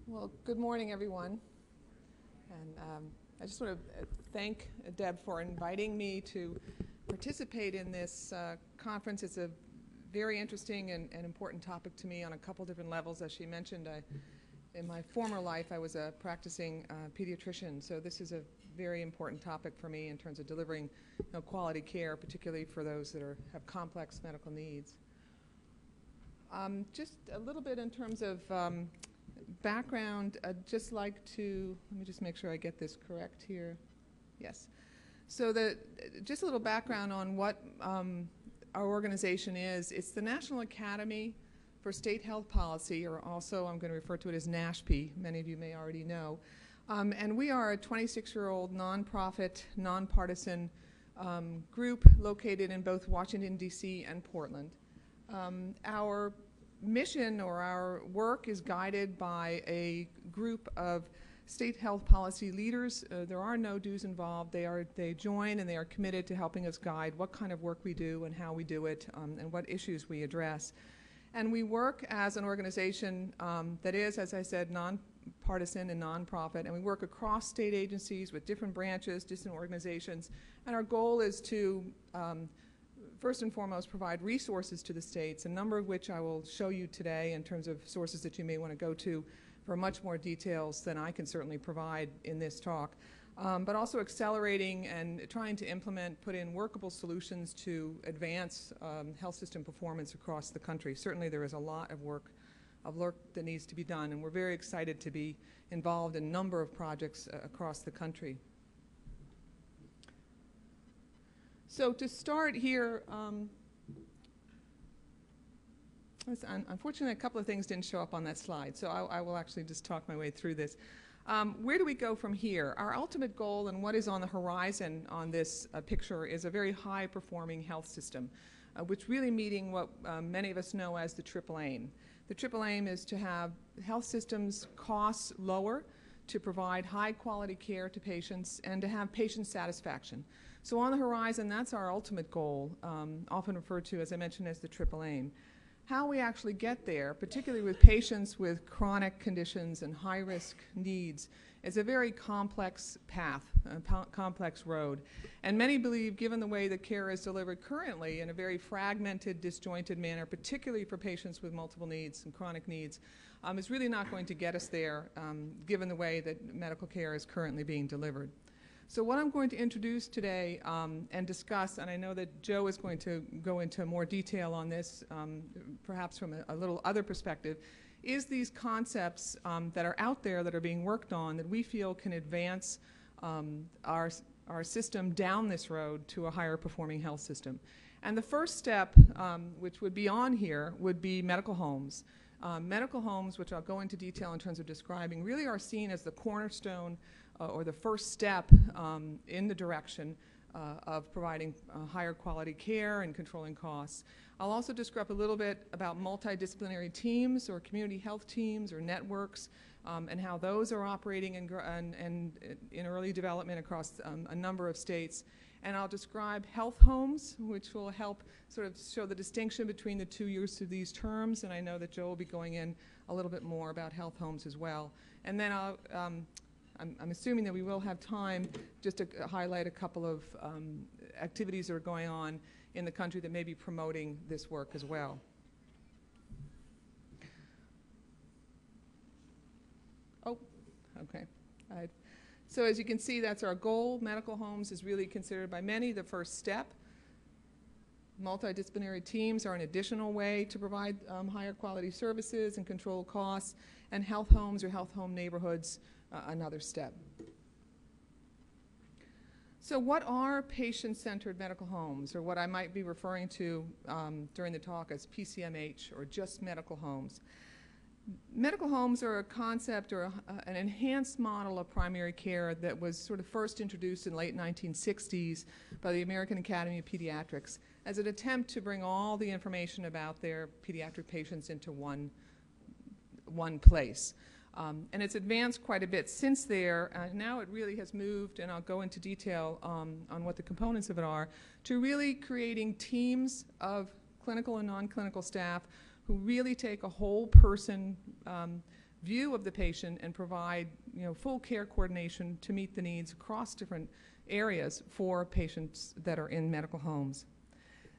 Well, good morning, everyone. And I just want to thank Deb for inviting me to participate in this conference. It's a very interesting and important topic to me on a couple different levels. As she mentioned, in my former life, I was a practicing pediatrician, so this is a very important topic for me in terms of delivering quality care, particularly for those that have complex medical needs. Just a little bit in terms of background, I'd just like to, let me just make sure I get this correct here. Yes. So just a little background on what our organization is. It's the National Academy for State Health Policy, or also I'm going to refer to it as NASHP. Many of you may already know. And we are a 26-year-old nonprofit, nonpartisan group located in both Washington, D.C. and Portland. Our mission or our work is guided by a group of state health policy leaders. There are no dues involved. They join and they are committed to helping us guide what kind of work we do and how we do it and what issues we address. And we work as an organization that is, as I said, nonpartisan and nonprofit, and we work across state agencies with different branches, different organizations, and our goal is to first and foremost, provide resources to the states, a number of which I will show you today in terms of sources that you may want to go to for much more details than I can certainly provide in this talk, but also accelerating and trying to implement, put in workable solutions to advance health system performance across the country. Certainly there is a lot of work that needs to be done, and we're very excited to be involved in a number of projects across the country. So to start here, unfortunately a couple of things didn't show up on that slide, so I will actually just talk my way through this. Where do we go from here? Our ultimate goal and what is on the horizon on this picture is a very high-performing health system, which really meeting what many of us know as the triple aim. The triple aim is to have health systems costs lower, to provide high-quality care to patients, and to have patient satisfaction. So on the horizon, that's our ultimate goal, often referred to, as I mentioned, as the triple aim. How we actually get there, particularly with patients with chronic conditions and high-risk needs, is a very complex path, a complex road. And many believe, given the way that care is delivered currently in a very fragmented, disjointed manner, particularly for patients with multiple needs and chronic needs, is really not going to get us there, given the way that medical care is currently being delivered. So what I'm going to introduce today and discuss, and I know that Joe is going to go into more detail on this, perhaps from a little other perspective, is these concepts that are out there that are being worked on that we feel can advance our system down this road to a higher performing health system. And the first step, which would be on here, would be medical homes. Medical homes, which I'll go into detail in terms of describing, really are seen as the cornerstone or the first step in the direction of providing higher quality care and controlling costs. I'll also describe a little bit about multidisciplinary teams or community health teams or networks and how those are operating in early development across a number of states. And I'll describe health homes, which will help sort of show the distinction between the two use of these terms, and I know that Joe will be going in a little bit more about health homes as well. And then I'm assuming that we will have time just to highlight a couple of activities that are going on in the country that may be promoting this work as well. Oh, okay. So as you can see, that's our goal. Medical homes is really considered by many the first step. Multidisciplinary teams are an additional way to provide higher quality services and control costs, and health homes or health home neighborhoods another step. So what are patient-centered medical homes, or what I might be referring to during the talk as PCMH, or just medical homes? Medical homes are a concept or an enhanced model of primary care that was sort of first introduced in the late 1960s by the American Academy of Pediatrics as an attempt to bring all the information about their pediatric patients into one place. And it's advanced quite a bit since there. Now it really has moved, and I'll go into detail on what the components of it are, to really creating teams of clinical and non-clinical staff who really take a whole person view of the patient and provide full care coordination to meet the needs across different areas for patients that are in medical homes.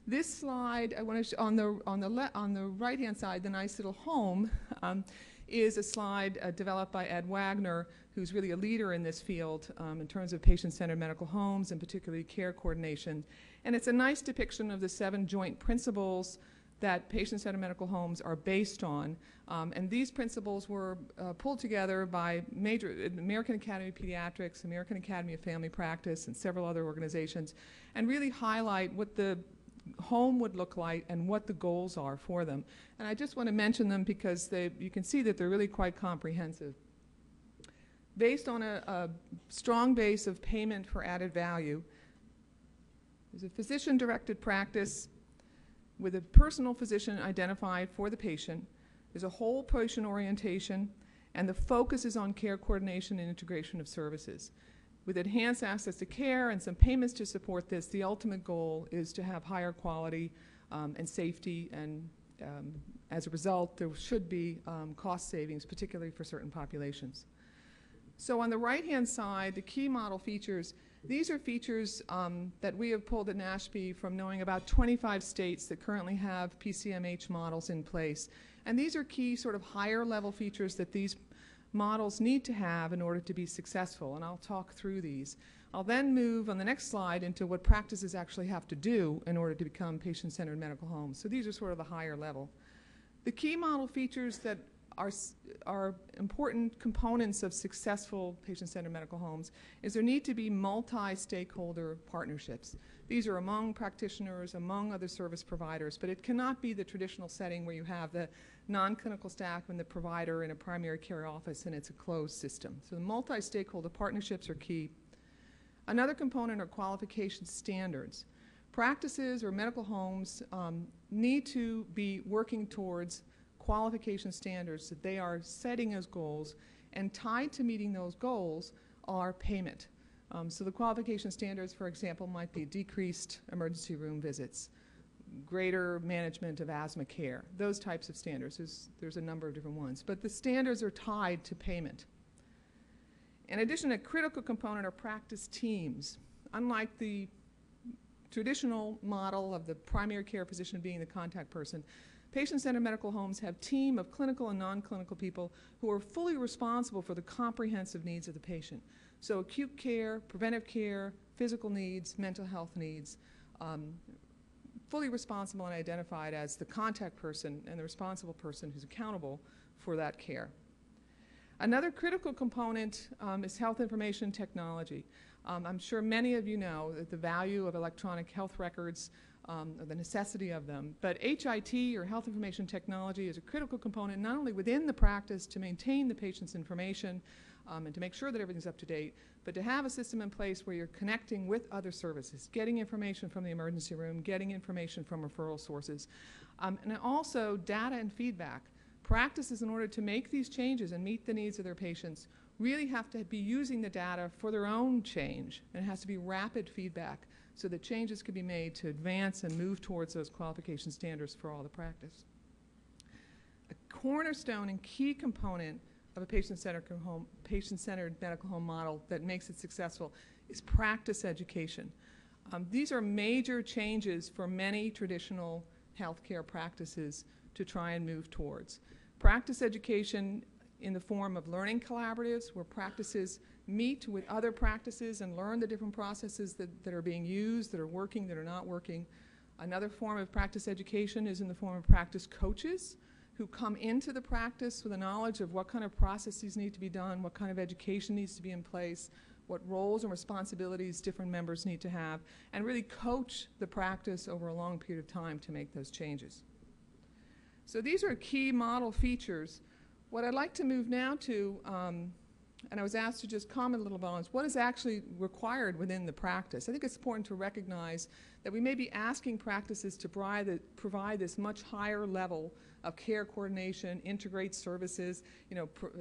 This slide, I want to on the right-hand side, the nice little home, is a slide developed by Ed Wagner, who's really a leader in this field in terms of patient-centered medical homes and particularly care coordination. And it's a nice depiction of the 7 joint principles that patient-centered medical homes are based on. And these principles were pulled together by American Academy of Pediatrics, American Academy of Family Practice, and several other organizations, and really highlight what the home would look like and what the goals are for them. And I just want to mention them because you can see that they're really quite comprehensive. Based on a strong base of payment for added value, there's a physician-directed practice with a personal physician identified for the patient. There's a whole patient orientation, and the focus is on care coordination and integration of services. With enhanced access to care and some payments to support this, the ultimate goal is to have higher quality and safety, and as a result, there should be cost savings, particularly for certain populations. So on the right-hand side, the key model features, these are features that we have pulled at NASHP from knowing about 25 states that currently have PCMH models in place. And these are key sort of higher level features that these models need to have in order to be successful, and I'll talk through these. I'll then move on the next slide into what practices actually have to do in order to become patient-centered medical homes. So these are sort of the higher level. The key model features that are important components of successful patient-centered medical homes is there need to be multi-stakeholder partnerships. These are among practitioners, among other service providers, but it cannot be the traditional setting where you have the non-clinical staff and the provider in a primary care office and it's a closed system. So the multi-stakeholder partnerships are key. Another component are qualification standards. Practices or medical homes need to be working towards qualification standards that they are setting as goals, and tied to meeting those goals are payment. So the qualification standards, for example, might be decreased emergency room visits, greater management of asthma care, those types of standards. There's a number of different ones, but the standards are tied to payment. In addition, a critical component are practice teams. Unlike the traditional model of the primary care physician being the contact person, patient-centered medical homes have a team of clinical and non-clinical people who are fully responsible for the comprehensive needs of the patient. So acute care, preventive care, physical needs, mental health needs, fully responsible and identified as the contact person and the responsible person who's accountable for that care. Another critical component is health information technology. I'm sure many of you know that the value of electronic health records, or the necessity of them, but HIT, or health information technology, is a critical component not only within the practice to maintain the patient's information and to make sure that everything's up to date, but to have a system in place where you're connecting with other services, getting information from the emergency room, getting information from referral sources, and also data and feedback. Practices, in order to make these changes and meet the needs of their patients, really have to be using the data for their own change, and it has to be rapid feedback so that changes can be made to advance and move towards those qualification standards for all the practice. A cornerstone and key component of a patient-centered medical home model that makes it successful is practice education. These are major changes for many traditional healthcare practices to try and move towards. Practice education in the form of learning collaboratives where practices meet with other practices and learn the different processes that are being used, that are working, that are not working. Another form of practice education is in the form of practice coaches who come into the practice with a knowledge of what kind of processes need to be done, what kind of education needs to be in place, what roles and responsibilities different members need to have, and really coach the practice over a long period of time to make those changes. So these are key model features. What I'd like to move now to, and I was asked to just comment a little bit on, is what is actually required within the practice. I think it's important to recognize that we may be asking practices to provide this much higher level of care coordination, integrate services,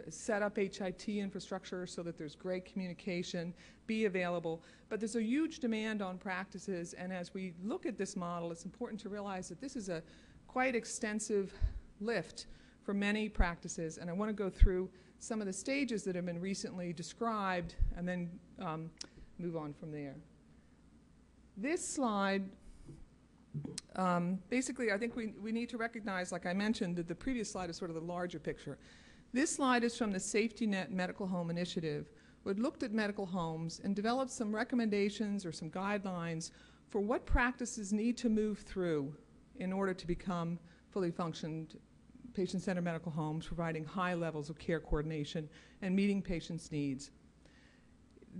set up HIT infrastructure so that there's great communication, be available. But there's a huge demand on practices, and as we look at this model, it's important to realize that this is a quite extensive lift for many practices, and I want to go through some of the stages that have been recently described and then move on from there. This slide, basically I think we need to recognize, like I mentioned, that the previous slide is sort of the larger picture. This slide is from the Safety Net Medical Home Initiative, which looked at medical homes and developed some recommendations or some guidelines for what practices need to move through in order to become fully functioned patient-centered medical homes, providing high levels of care coordination and meeting patients' needs.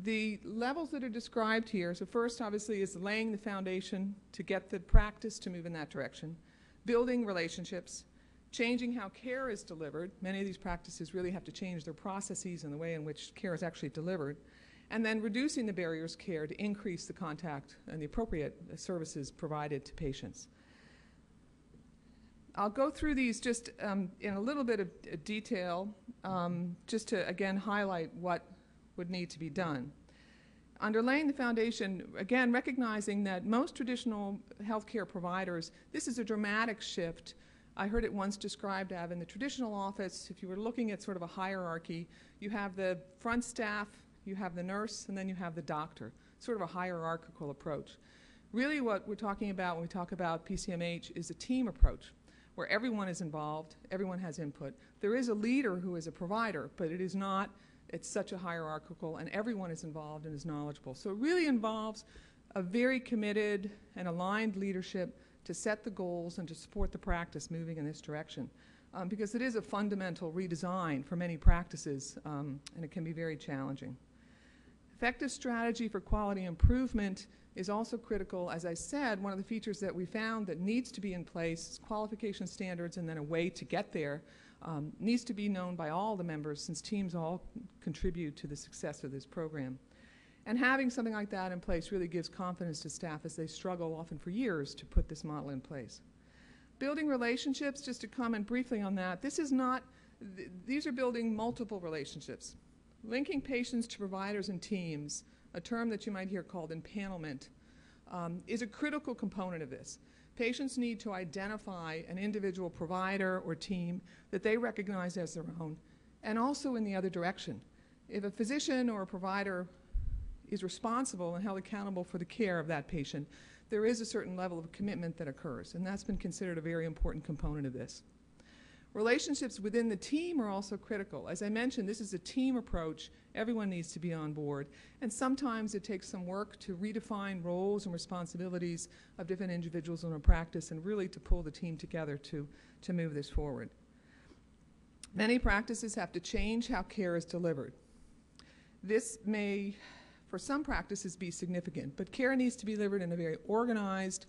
The levels that are described here, so first obviously is laying the foundation to get the practice to move in that direction, building relationships, changing how care is delivered. Many of these practices really have to change their processes and the way in which care is actually delivered, and then reducing the barriers to care to increase the contact and the appropriate services provided to patients. I'll go through these just in a little bit of detail, just to again highlight what would need to be done. Under laying the foundation, again recognizing that most traditional healthcare providers, this is a dramatic shift. I heard it once described as in the traditional office, if you were looking at sort of a hierarchy, you have the front staff, you have the nurse, and then you have the doctor, sort of a hierarchical approach. Really what we're talking about when we talk about PCMH is a team approach, where everyone is involved, everyone has input. There is a leader who is a provider, but it is not, it's such a hierarchical, and everyone is involved and is knowledgeable. So it really involves a very committed and aligned leadership to set the goals and to support the practice moving in this direction. Because it is a fundamental redesign for many practices, and it can be very challenging. Effective strategy for quality improvement is also critical. As I said, one of the features that we found that needs to be in place is qualification standards, and then a way to get there needs to be known by all the members, since teams all contribute to the success of this program. And having something like that in place really gives confidence to staff as they struggle often for years to put this model in place. Building relationships, just to comment briefly on that, this is not, these are building multiple relationships. Linking patients to providers and teams, a term that you might hear called empanelment, is a critical component of this. Patients need to identify an individual provider or team that they recognize as their own, and also in the other direction. If a physician or a provider is responsible and held accountable for the care of that patient, there is a certain level of commitment that occurs, and that's been considered a very important component of this. Relationships within the team are also critical. As I mentioned, this is a team approach. Everyone needs to be on board, and sometimes it takes some work to redefine roles and responsibilities of different individuals in a practice and really to pull the team together to move this forward. Many practices have to change how care is delivered. This may, for some practices, be significant, but care needs to be delivered in a very organized,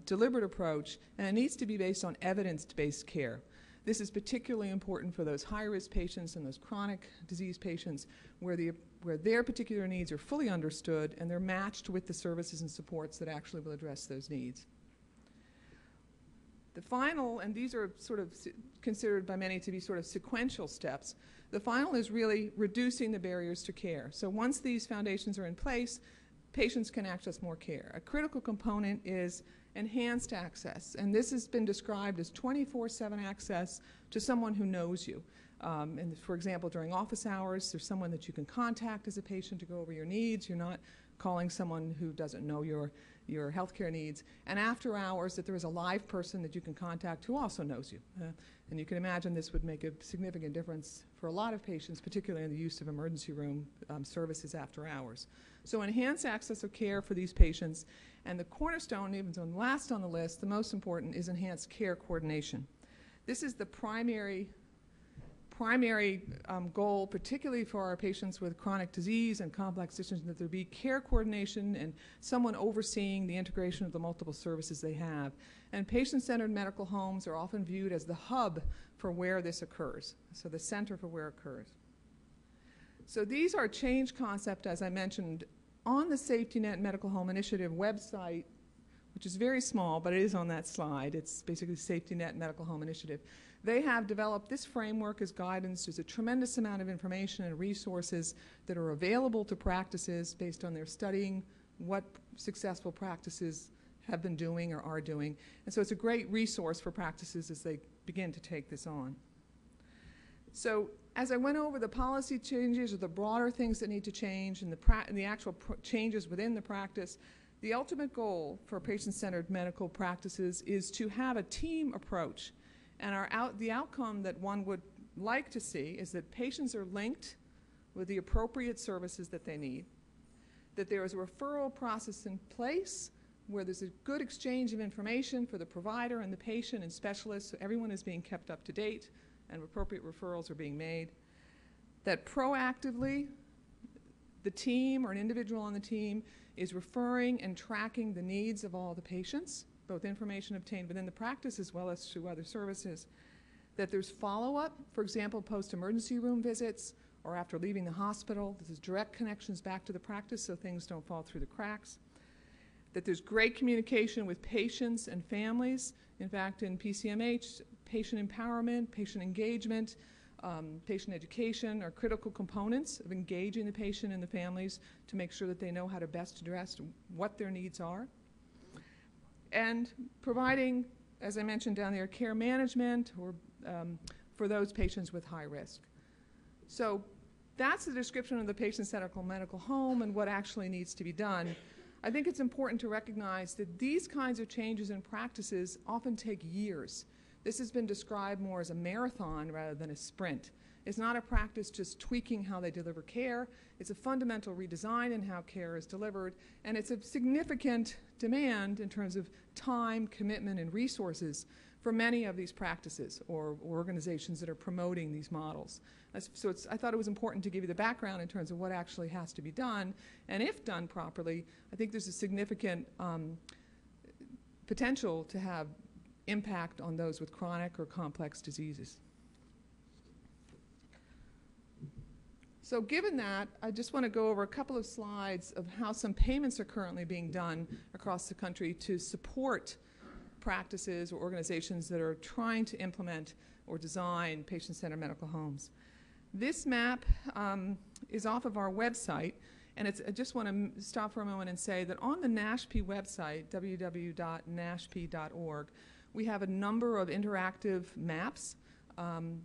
deliberate approach, and it needs to be based on evidence-based care. This is particularly important for those high-risk patients and those chronic disease patients where their particular needs are fully understood and they're matched with the services and supports that actually will address those needs. The final, and these are sort of considered by many to be sort of sequential steps, the final is really reducing the barriers to care. So once these foundations are in place, patients can access more care. A critical component is enhanced access, and this has been described as 24/7 access to someone who knows you. And for example, during office hours, there's someone that you can contact as a patient to go over your needs. You're not calling someone who doesn't know your healthcare needs. And after hours, that there is a live person that you can contact who also knows you. And you can imagine this would make a significant difference for a lot of patients, particularly in the use of emergency room services after hours. So enhanced access of care for these patients. And the cornerstone, even though last on the list, the most important, is enhanced care coordination. This is the primary goal, particularly for our patients with chronic disease and complex conditions, that there be care coordination and someone overseeing the integration of the multiple services they have. And patient-centered medical homes are often viewed as the hub for where this occurs, so the center for where it occurs. So these are change concepts, as I mentioned, on the Safety Net Medical Home Initiative website, which is very small, but it is on that slide. It's basically Safety Net Medical Home Initiative. They have developed this framework as guidance. There's a tremendous amount of information and resources that are available to practices based on their studying what successful practices have been doing or are doing. And so it's a great resource for practices as they begin to take this on. So as I went over the policy changes or the broader things that need to change and the actual changes within the practice, the ultimate goal for patient-centered medical practices is to have a team approach. And the outcome that one would like to see is that patients are linked with the appropriate services that they need, that there is a referral process in place where there's a good exchange of information for the provider and the patient and specialists, so everyone is being kept up to date and appropriate referrals are being made, that proactively the team or an individual on the team is referring and tracking the needs of all the patients, both information obtained within the practice as well as through other services, that there's follow-up, for example, post-emergency room visits or after leaving the hospital. This is direct connections back to the practice so things don't fall through the cracks, that there's great communication with patients and families. In fact, in PCMH, patient empowerment, patient engagement, patient education are critical components of engaging the patient and the families to make sure that they know how to best address what their needs are. And providing, as I mentioned down there, care management or for those patients with high risk. So that's the description of the patient-centered medical home and what actually needs to be done. I think it's important to recognize that these kinds of changes in practices often take years. This has been described more as a marathon rather than a sprint. It's not a practice just tweaking how they deliver care. It's a fundamental redesign in how care is delivered, and it's a significant demand in terms of time, commitment, and resources for many of these practices or organizations that are promoting these models. So I thought it was important to give you the background in terms of what actually has to be done, and if done properly, I think there's a significant potential to have impact on those with chronic or complex diseases. So given that, I just want to go over a couple of slides of how some payments are currently being done across the country to support practices or organizations that are trying to implement or design patient-centered medical homes. This map is off of our website, and I just want to stop for a moment and say that on the NASHP website, www.nashp.org, we have a number of interactive maps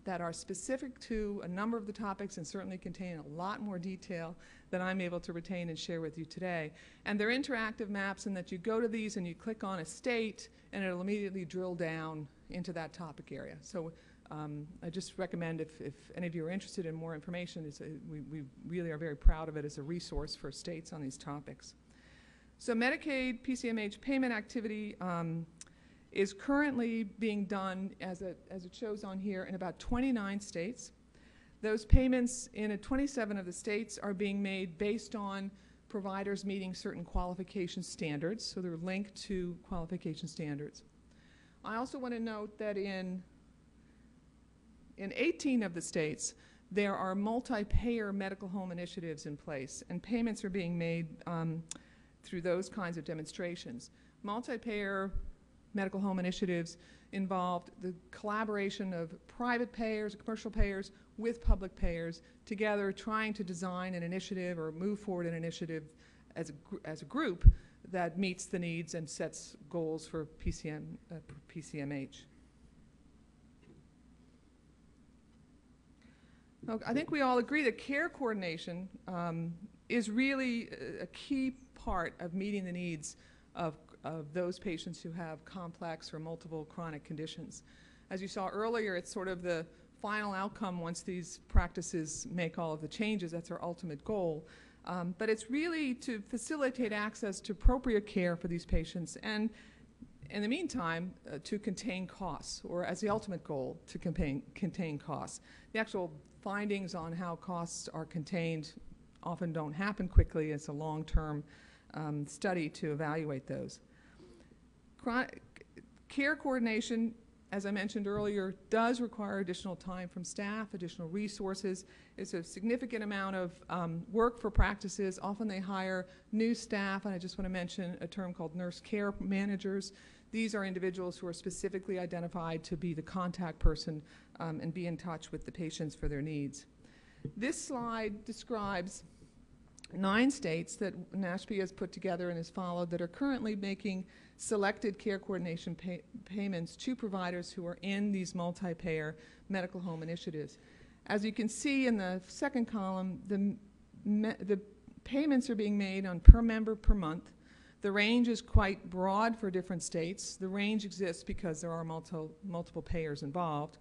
that are specific to a number of the topics and certainly contain a lot more detail than I'm able to retain and share with you today. And they're interactive maps in that you go to these and you click on a state and it'll immediately drill down into that topic area. So I just recommend if any of you are interested in more information, we really are very proud of it as a resource for states on these topics. So Medicaid PCMH payment activity is currently being done, as it shows on here, in about 29 states. Those payments in 27 of the states are being made based on providers meeting certain qualification standards, so they're linked to qualification standards. I also want to note that in 18 of the states, there are multi-payer medical home initiatives in place, and payments are being made through those kinds of demonstrations. Multi-payer medical home initiatives involved the collaboration of private payers, commercial payers, with public payers, together trying to design an initiative or move forward an initiative as a group that meets the needs and sets goals for PCMH. I think we all agree that care coordination is really a key part of meeting the needs of those patients who have complex or multiple chronic conditions. As you saw earlier, it's sort of the final outcome once these practices make all of the changes. That's our ultimate goal. But it's really to facilitate access to appropriate care for these patients and, in the meantime, to contain costs, or as the ultimate goal, to contain costs. The actual findings on how costs are contained often don't happen quickly. It's a long-term study to evaluate those. Care coordination, as I mentioned earlier, does require additional time from staff, additional resources. It's a significant amount of work for practices. Often they hire new staff, and I just want to mention a term called nurse care managers. These are individuals who are specifically identified to be the contact person and be in touch with the patients for their needs. This slide describes 9 states that NASHP has put together and has followed that are currently making selected care coordination payments to providers who are in these multi-payer medical home initiatives. As you can see in the second column, the payments are being made on per member per month. The range is quite broad for different states. The range exists because there are multiple payers involved.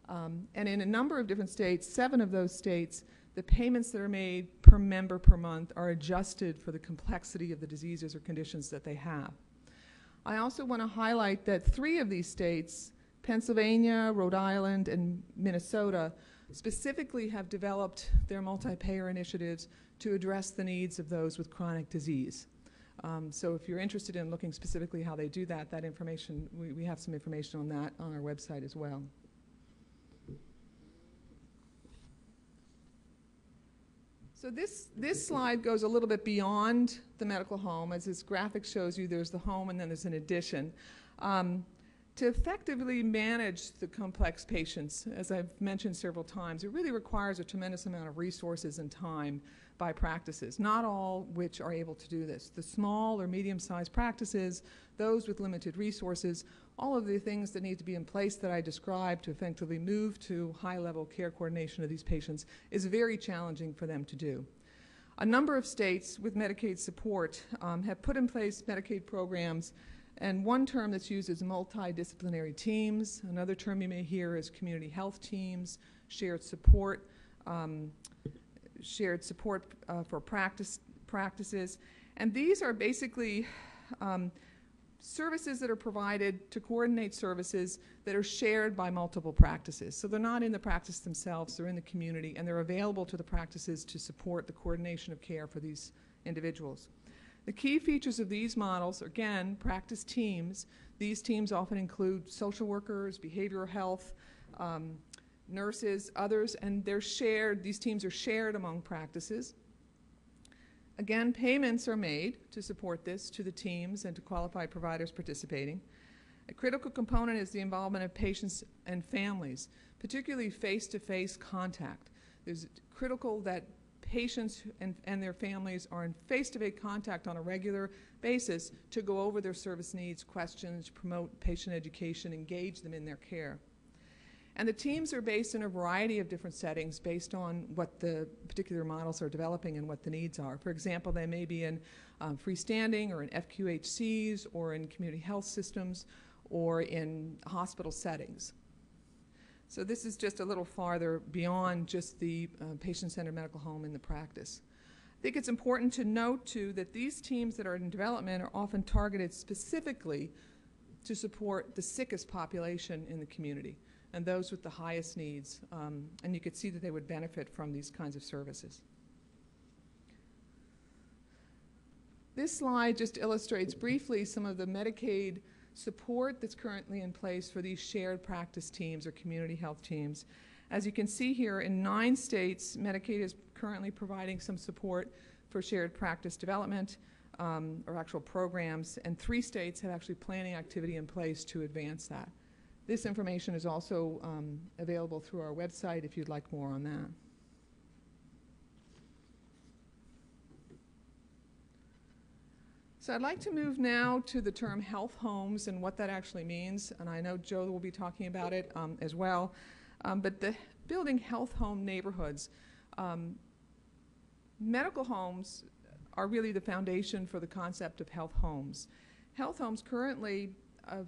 And in a number of different states, 7 of those states, the payments that are made per member per month are adjusted for the complexity of the diseases or conditions that they have. I also want to highlight that 3 of these states, Pennsylvania, Rhode Island, and Minnesota, specifically have developed their multi-payer initiatives to address the needs of those with chronic disease. So if you're interested in looking specifically how they do that, information, we have some information on that on our website as well. So this slide goes a little bit beyond the medical home. As this graphic shows you, there's the home and then there's an addition. To effectively manage the complex patients, as I've mentioned several times, it really requires a tremendous amount of resources and time by practices, not all which are able to do this. The small or medium-sized practices, those with limited resources, all of the things that need to be in place that I described to effectively move to high-level care coordination of these patients is very challenging for them to do. A number of states with Medicaid support have put in place Medicaid programs, and one term that's used is multidisciplinary teams. Another term you may hear is community health teams, shared support for practices. And these are basically services that are provided to coordinate services that are shared by multiple practices. So they're not in the practice themselves, they're in the community, and they're available to the practices to support the coordination of care for these individuals. The key features of these models, again, practice teams. These teams often include social workers, behavioral health, nurses, others, and they're shared. These teams are shared among practices. Again, payments are made to support this to the teams and to qualified providers participating. A critical component is the involvement of patients and families, particularly face-to-face contact. It's critical that patients and their families are in face-to-face contact on a regular basis to go over their service needs, questions, promote patient education, engage them in their care. And the teams are based in a variety of different settings based on what the particular models are developing and what the needs are. For example, they may be in freestanding or in FQHCs or in community health systems or in hospital settings. So this is just a little farther beyond just the patient-centered medical home in the practice. I think it's important to note, too, that these teams that are in development are often targeted specifically to support the sickest population in the community and those with the highest needs. And you could see that they would benefit from these kinds of services. This slide just illustrates briefly some of the Medicaid support that's currently in place for these shared practice teams or community health teams. As you can see here, in 9 states, Medicaid is currently providing some support for shared practice development or actual programs, and 3 states have actually planning activity in place to advance that. This information is also available through our website if you'd like more on that. So I'd like to move now to the term health homes and what that actually means, and I know Joe will be talking about it as well. But the building health home neighborhoods, medical homes are really the foundation for the concept of health homes. Health homes currently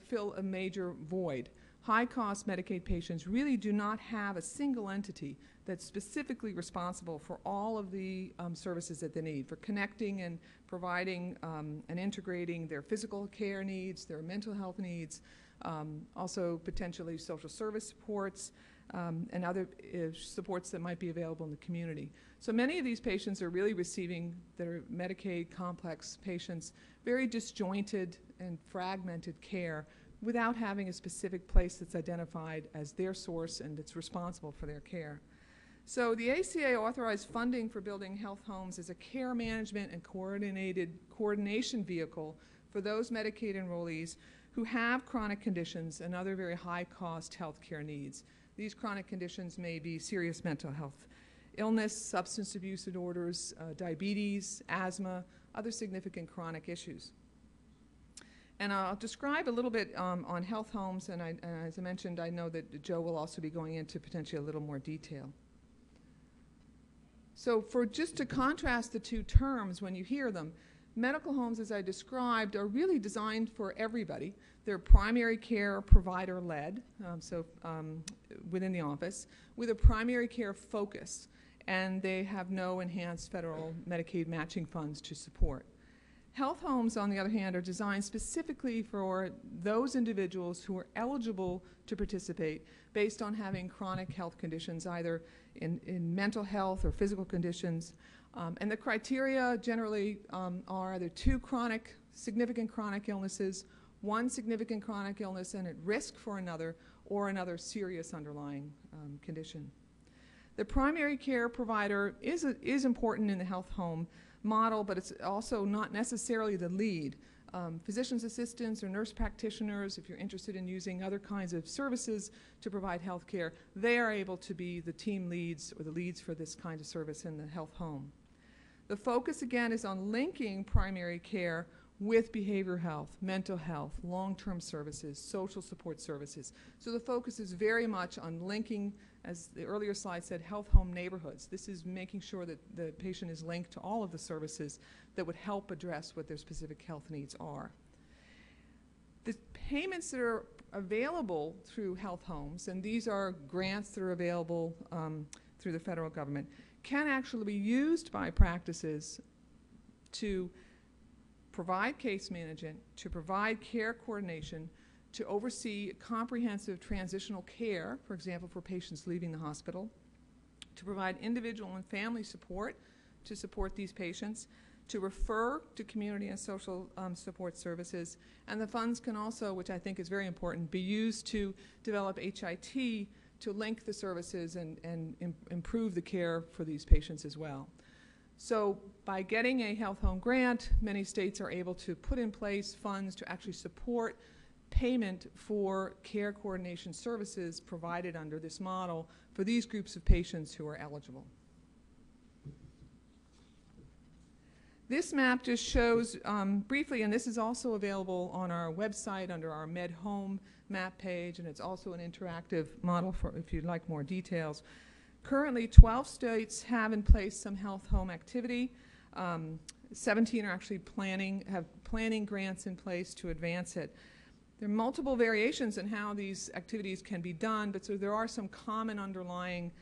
fill a major void. High-cost Medicaid patients really do not have a single entity that's specifically responsible for all of the services that they need, for connecting and providing and integrating their physical care needs, their mental health needs, also potentially social service supports, and other supports that might be available in the community. So many of these patients are really receiving their Medicaid complex patients very disjointed and fragmented care without having a specific place that's identified as their source and that's responsible for their care. So the ACA authorized funding for building health homes as a care management and coordination vehicle for those Medicaid enrollees who have chronic conditions and other very high-cost health care needs. These chronic conditions may be serious mental health illness, substance abuse disorders, diabetes, asthma, other significant chronic issues. And I'll describe a little bit on health homes, and as I mentioned, I know that Joe will also be going into potentially a little more detail. So just to contrast the two terms when you hear them, medical homes, as I described, are really designed for everybody. They're primary care provider-led, within the office, with a primary care focus, and they have no enhanced federal Medicaid matching funds to support. Health homes, on the other hand, are designed specifically for those individuals who are eligible to participate based on having chronic health conditions, either in mental health or physical conditions. And the criteria generally are either two significant chronic illnesses, one significant chronic illness and at risk for another, or another serious underlying condition. The primary care provider is important in the health home model, but it's also not necessarily the lead. Physician's assistants or nurse practitioners, if you're interested in using other kinds of services to provide health care, they are able to be the team leads or the leads for this kind of service in the health home. The focus, again, is on linking primary care with behavioral health, mental health, long-term services, social support services. So the focus is very much on linking, as the earlier slide said, health home neighborhoods. This is making sure that the patient is linked to all of the services that would help address what their specific health needs are. The payments that are available through health homes, and these are grants that are available through the federal government, can actually be used by practices to provide case management, to provide care coordination, to oversee comprehensive transitional care, for example, for patients leaving the hospital, to provide individual and family support to support these patients, to refer to community and social support services, and the funds can also, which I think is very important, be used to develop HIT to link the services and improve the care for these patients as well. So by getting a health home grant, many states are able to put in place funds to actually support payment for care coordination services provided under this model for these groups of patients who are eligible. This map just shows briefly, and this is also available on our website under our Med Home map page, and it's also an interactive model for if you'd like more details. Currently, 12 states have in place some health home activity. 17 are actually have planning grants in place to advance it. There are multiple variations in how these activities can be done, but so there are some common underlying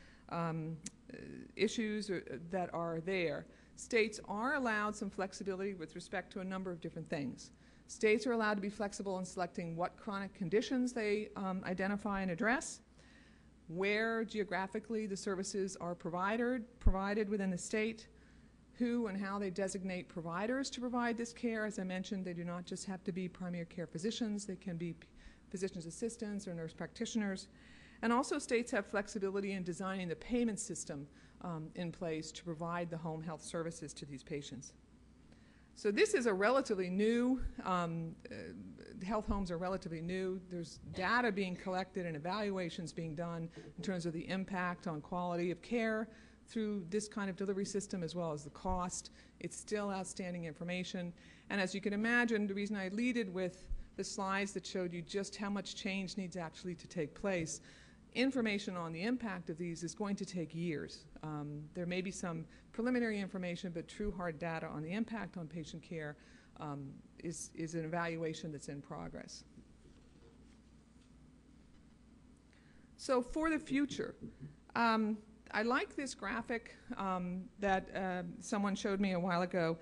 issues that are there. States are allowed some flexibility with respect to a number of different things. States are allowed to be flexible in selecting what chronic conditions they identify and address, where geographically the services are provided within the state, who and how they designate providers to provide this care. As I mentioned, they do not just have to be primary care physicians, they can be physician's assistants or nurse practitioners. And also states have flexibility in designing the payment system in place to provide the home health services to these patients. So this is a relatively new, health homes are relatively new. There's data being collected and evaluations being done in terms of the impact on quality of care through this kind of delivery system as well as the cost. It's still outstanding information. And as you can imagine, the reason I leaded with the slides that showed you just how much change needs actually to take place, information on the impact of these is going to take years. There may be some preliminary information, but true hard data on the impact on patient care is an evaluation that's in progress. So for the future, I like this graphic that someone showed me a while ago.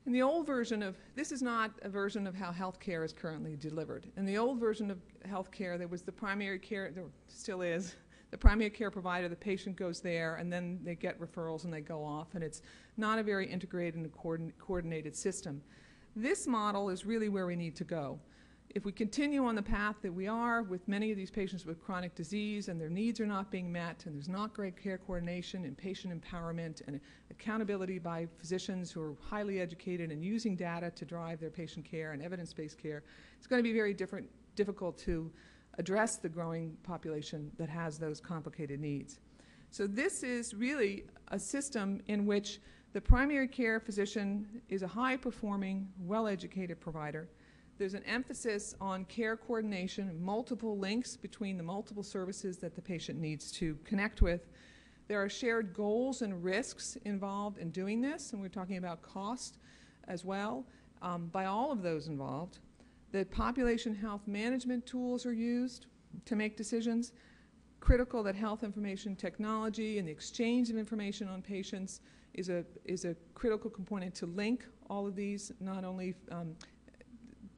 In the old version of, this is not a version of how healthcare is currently delivered. In the old version of healthcare, there was the primary care, there still is, the primary care provider, the patient goes there, and then they get referrals and they go off, and it's not a very integrated and coordinated system. This model is really where we need to go. If we continue on the path that we are with many of these patients with chronic disease and their needs are not being met and there's not great care coordination and patient empowerment and accountability by physicians who are highly educated and using data to drive their patient care and evidence-based care, it's going to be very difficult to address the growing population that has those complicated needs. So this is really a system in which the primary care physician is a high-performing, well-educated provider. There's an emphasis on care coordination, multiple links between the multiple services that the patient needs to connect with. There are shared goals and risks involved in doing this, and we're talking about cost as well by all of those involved. That population health management tools are used to make decisions. Critical that health information technology and the exchange of information on patients is a critical component to link all of these, not only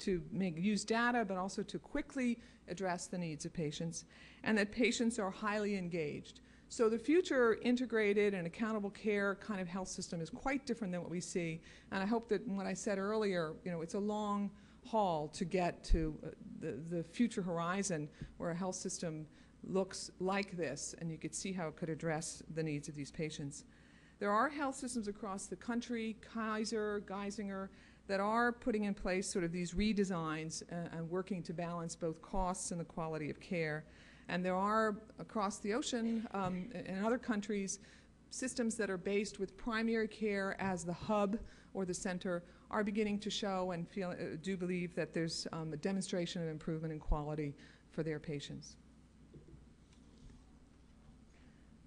to use data, but also to quickly address the needs of patients, and that patients are highly engaged. So the future integrated and accountable care kind of health system is quite different than what we see, and I hope that what I said earlier, it's a long haul to get to the future horizon where a health system looks like this, and you could see how it could address the needs of these patients. There are health systems across the country, Kaiser, Geisinger, that are putting in place sort of these redesigns and working to balance both costs and the quality of care. And there are, across the ocean, in other countries, systems that are based with primary care as the hub or the center are beginning to show and do believe that there's a demonstration of improvement in quality for their patients.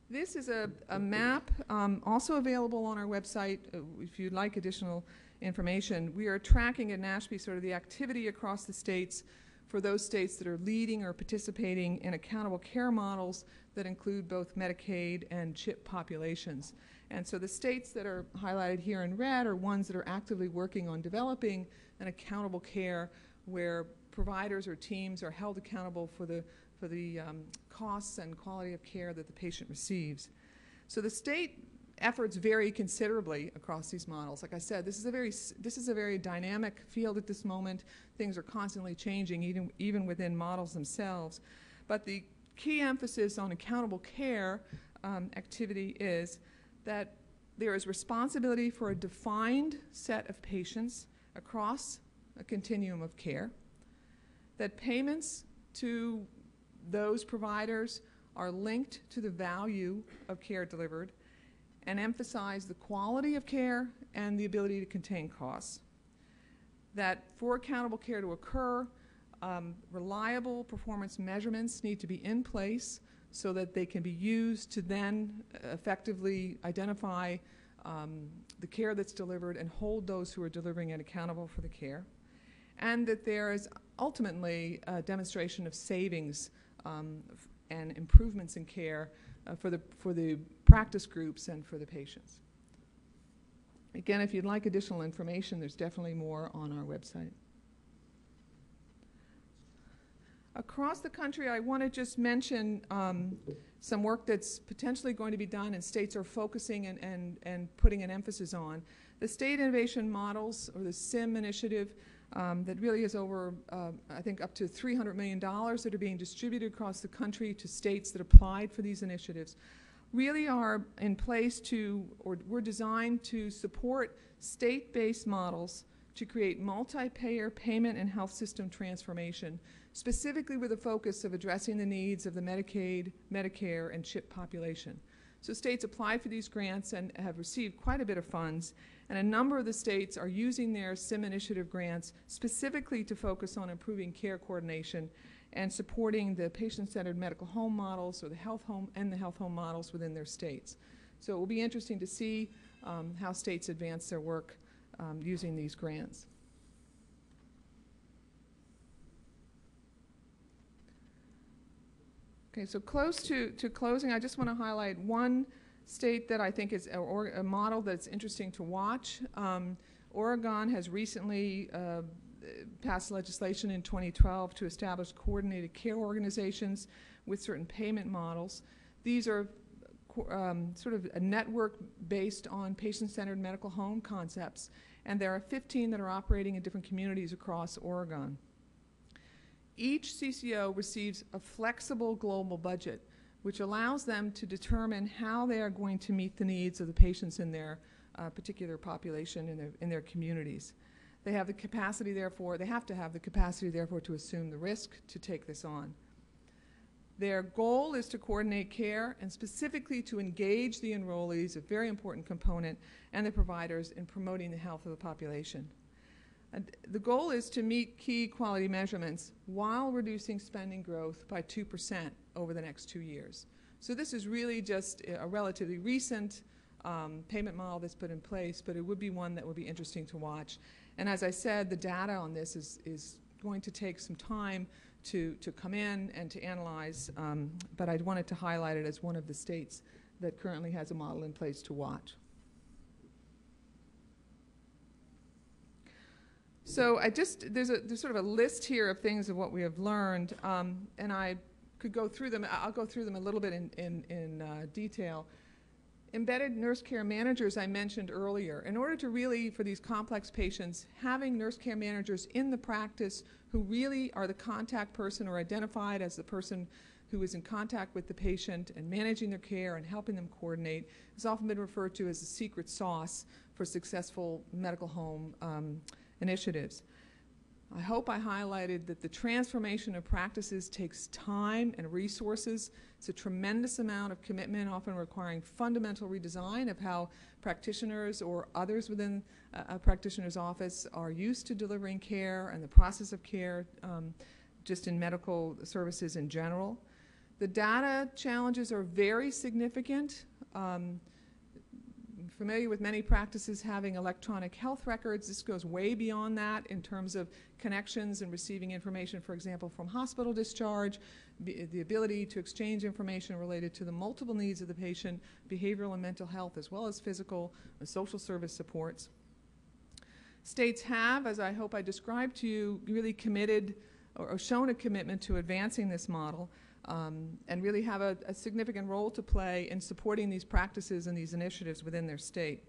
This is a map also available on our website if you'd like additional information. We are tracking at NASHP sort of the activity across the states for those states that are leading or participating in accountable care models that include both Medicaid and CHIP populations. And so the states that are highlighted here in red are ones that are actively working on developing an accountable care where providers or teams are held accountable for the costs and quality of care that the patient receives. So the state efforts vary considerably across these models. Like I said, this is a very dynamic field at this moment. Things are constantly changing, even within models themselves. But the key emphasis on accountable care activity is that there is responsibility for a defined set of patients across a continuum of care, that payments to those providers are linked to the value of care delivered, and emphasize the quality of care and the ability to contain costs. That for accountable care to occur, reliable performance measurements need to be in place so that they can be used to then effectively identify the care that's delivered and hold those who are delivering it accountable for the care. And that there is ultimately a demonstration of savings and improvements in care for the practice groups and for the patients. Again, if you'd like additional information, there's definitely more on our website. Across the country, I want to just mention some work that's potentially going to be done and states are focusing and putting an emphasis on. The State Innovation Models, or the SIM initiative, that really is over, I think, up to $300 million that are being distributed across the country to states that applied for these initiatives, really are in place to, or were designed to support state-based models to create multi-payer payment and health system transformation, specifically with a focus of addressing the needs of the Medicaid, Medicare, and CHIP population. So states applied for these grants and have received quite a bit of funds, and a number of the states are using their SIM initiative grants specifically to focus on improving care coordination and supporting the patient-centered medical home models or the health home and the health home models within their states. So it will be interesting to see how states advance their work using these grants. Okay, so close to closing, I just want to highlight one state that I think is a model that's interesting to watch. Oregon has recently passed legislation in 2012 to establish coordinated care organizations with certain payment models. These are sort of a network based on patient-centered medical home concepts, and there are 15 that are operating in different communities across Oregon. Each CCO receives a flexible global budget, which allows them to determine how they are going to meet the needs of the patients in their particular population in their communities. They have the capacity, therefore, they have to have the capacity, therefore, to assume the risk to take this on. Their goal is to coordinate care and specifically to engage the enrollees, a very important component, and the providers in promoting the health of the population. And the goal is to meet key quality measurements while reducing spending growth by 2% over the next 2 years. So this is really just a relatively recent payment model that's put in place, but it would be one that would be interesting to watch. And as I said, the data on this is going to take some time to come in and to analyze, but I wanted to highlight it as one of the states that currently has a model in place to watch. So there's sort of a list here of things of what we have learned, and I could go through them. I'll go through them a little bit in detail. Embedded nurse care managers I mentioned earlier. In order to really, for these complex patients, having nurse care managers in the practice who really are the contact person or identified as the person who is in contact with the patient and managing their care and helping them coordinate has often been referred to as the secret sauce for successful medical home initiatives. I hope I highlighted that the transformation of practices takes time and resources. It's a tremendous amount of commitment, often requiring fundamental redesign of how practitioners or others within a practitioner's office are used to delivering care and the process of care just in medical services in general. The data challenges are very significant. Familiar with many practices having electronic health records. This goes way beyond that in terms of connections and receiving information, for example, from hospital discharge, the ability to exchange information related to the multiple needs of the patient, behavioral and mental health, as well as physical and social service supports. States have, as I hope I described to you, really committed or shown a commitment to advancing this model. And really have a significant role to play in supporting these practices and these initiatives within their state.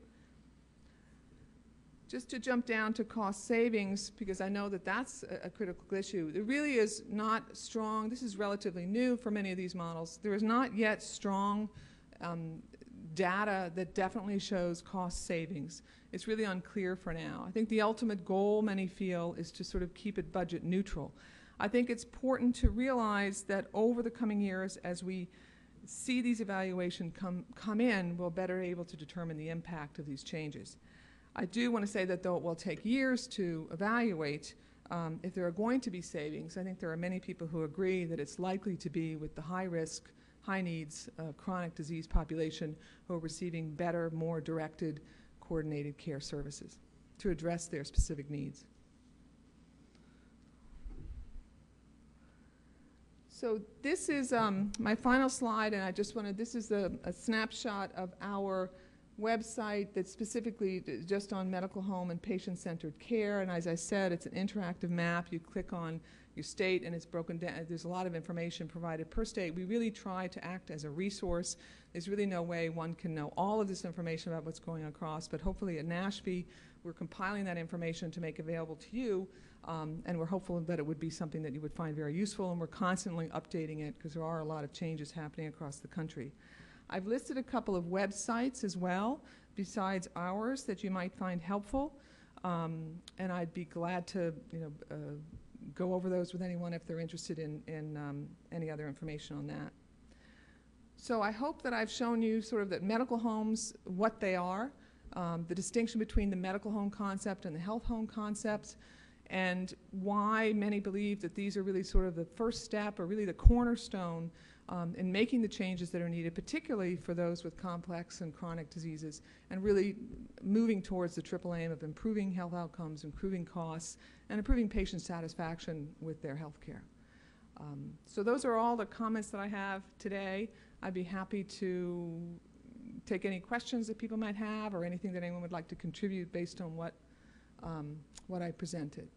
Just to jump down to cost savings, because I know that that's a critical issue. It really is not strong. This is relatively new for many of these models. There is not yet strong data that definitely shows cost savings. It's really unclear for now. I think the ultimate goal, many feel, is to sort of keep it budget neutral. I think it's important to realize that over the coming years, as we see these evaluations come in, we'll better able to determine the impact of these changes. I do want to say that though it will take years to evaluate if there are going to be savings, I think there are many people who agree that it's likely to be with the high risk, high needs, chronic disease population who are receiving better, more directed, coordinated care services to address their specific needs. So this is my final slide, and I just wanted, this is a snapshot of our website that's specifically just on medical home and patient-centered care. And as I said, it's an interactive map. You click on your state and it's broken down. There's a lot of information provided per state. We really try to act as a resource. There's really no way one can know all of this information about what's going across, but hopefully at NASHP we're compiling that information to make available to you. And we're hopeful that it would be something that you would find very useful, and we're constantly updating it because there are a lot of changes happening across the country. I've listed a couple of websites as well, besides ours, that you might find helpful, and I'd be glad to go over those with anyone if they're interested in any other information on that. So I hope that I've shown you sort of that medical homes, what they are, the distinction between the medical home concept and the health home concept, and why many believe that these are really sort of the first step or really the cornerstone in making the changes that are needed, particularly for those with complex and chronic diseases, and really moving towards the triple aim of improving health outcomes, improving costs, and improving patient satisfaction with their health care. So those are all the comments that I have today. I'd be happy to take any questions that people might have or anything that anyone would like to contribute based on what I presented.